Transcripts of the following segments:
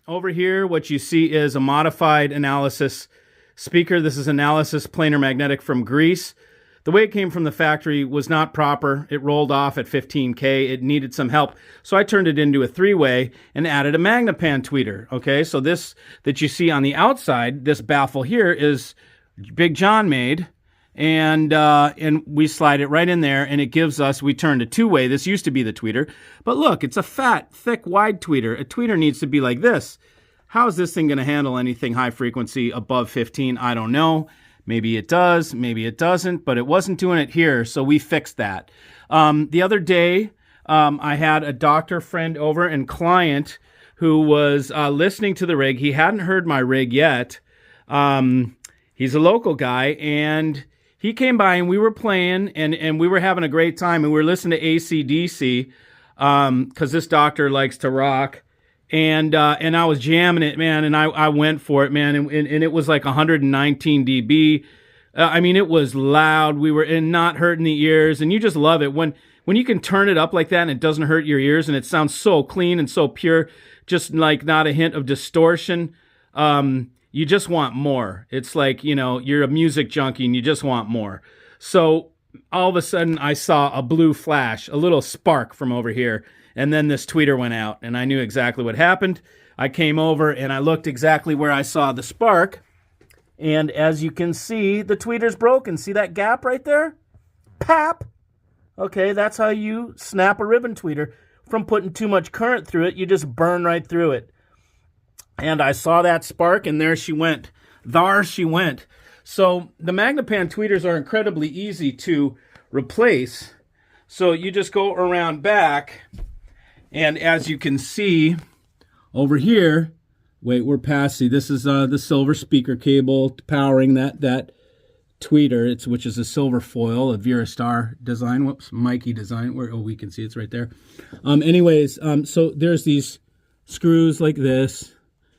Over here, what you see is a modified analysis speaker. This is analysis planar magnetic from Greece. The way it came from the factory was not proper. It rolled off at 15K. It needed some help. So I turned it into a three-way and added a Magnepan tweeter. Okay, so this that you see on the outside, this baffle here is Big John made. And we slide it right in there, and it gives us, we turned a two-way. This used to be the tweeter. But look, it's a fat, thick, wide tweeter. A tweeter needs to be like this. How is this thing going to handle anything high frequency above 15? I don't know. Maybe it does, maybe it doesn't, but it wasn't doing it here, so we fixed that. The other day, I had a doctor friend over and client who was listening to the rig. He hadn't heard my rig yet. He's a local guy, and he came by and we were playing and we were having a great time, and we were listening to AC/DC because this doctor likes to rock. And I was jamming it, man, and I went for it, man, and it was like 119 dB. I mean, it was loud. We were not hurting the ears, and you just love it when you can turn it up like that and it doesn't hurt your ears, and it sounds so clean and so pure, just like not a hint of distortion. You just want more. It's like, you know, you're a music junkie and you just want more. So all of a sudden I saw a blue flash, a little spark from over here. And then this tweeter went out, and I knew exactly what happened. I came over and I looked exactly where I saw the spark. And as you can see, the tweeter's broken. See that gap right there? Pap! Okay, that's how you snap a ribbon tweeter. From putting too much current through it, you just burn right through it. And I saw that spark, and there she went. There she went. So the Magnepan tweeters are incredibly easy to replace. So you just go around back, and as you can see over here, wait, we're passing. This is the silver speaker cable powering that tweeter, which is a silver foil, a Virastar design. Whoops, Mikey design. We can see it's right there. So there's these screws like this.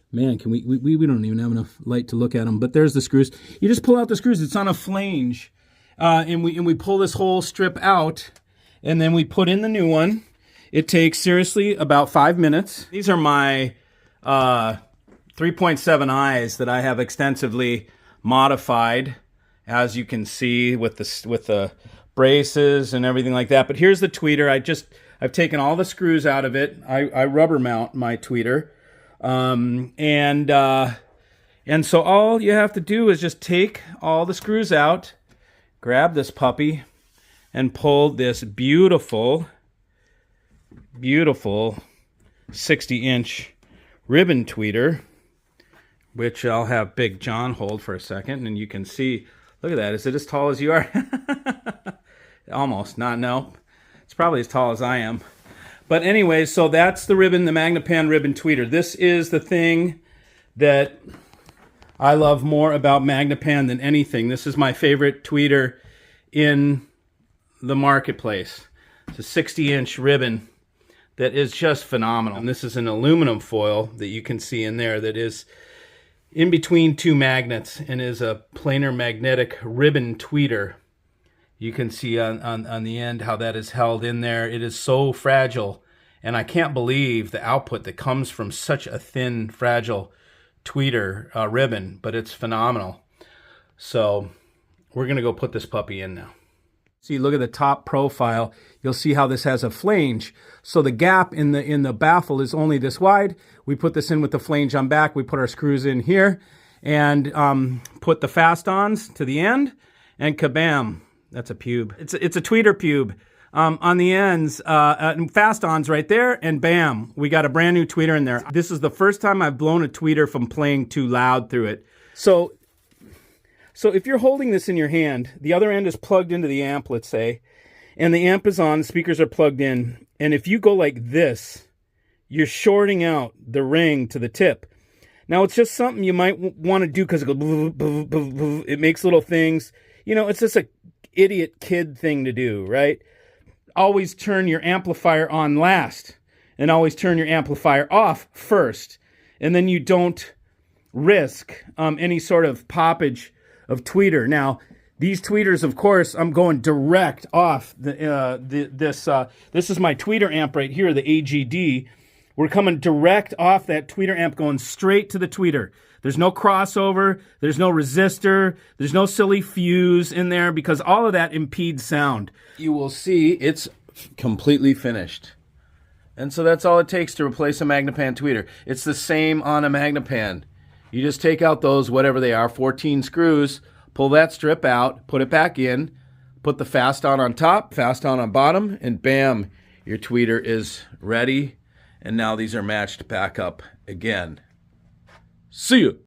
Man, can we don't even have enough light to look at them, but there's the screws. You just pull out the screws. It's on a flange, and we pull this whole strip out, and then we put in the new one. It takes seriously about 5 minutes. These are my 3.7 eyes that I have extensively modified, as you can see with the braces and everything like that. But here's the tweeter. I've taken all the screws out of it. I rubber mount my tweeter. And so all you have to do is just take all the screws out, grab this puppy, and pull this beautiful 60-inch ribbon tweeter, which I'll have Big John hold for a second, and you can see, look at that. Is it as tall as you are? Almost, no. It's probably as tall as I am. But anyway, so that's the ribbon, the Magnepan ribbon tweeter. This is the thing that I love more about Magnepan than anything. This is my favorite tweeter in the marketplace. It's a 60-inch ribbon that is just phenomenal. And this is an aluminum foil that you can see in there that is in between two magnets and is a planar magnetic ribbon tweeter. You can see on the end how that is held in there. It is so fragile, and I can't believe the output that comes from such a thin, fragile tweeter ribbon, but it's phenomenal. So we're going to go put this puppy in now. See, look at the top profile. You'll see how this has a flange. So the gap in the baffle is only this wide. We put this in with the flange on back. We put our screws in here and put the fast-ons to the end, and kabam. That's a pube. It's a tweeter pube. On the ends, fast-ons right there, and bam, we got a brand new tweeter in there. This is the first time I've blown a tweeter from playing too loud through it. So if you're holding this in your hand, the other end is plugged into the amp, let's say, and the amp is on, the speakers are plugged in, and if you go like this, you're shorting out the ring to the tip. Now, it's just something you might want to do because it goes, it makes little things. You know, it's just a idiot kid thing to do, right? Always turn your amplifier on last, and always turn your amplifier off first, and then you don't risk any sort of poppage of tweeter. Now, these tweeters, of course, I'm going direct off this is my tweeter amp right here, the AGD, We're coming direct off that tweeter amp, going straight to the tweeter. There's no crossover. There's no resistor. There's no silly fuse in there because all of that impedes sound. You will see it's completely finished. And so that's all it takes to replace a Magnepan tweeter. It's the same on a Magnepan. You just take out those, whatever they are, 14 screws, pull that strip out, put it back in, put the fast on top, fast on bottom, and bam, your tweeter is ready. And now these are matched back up again. See you.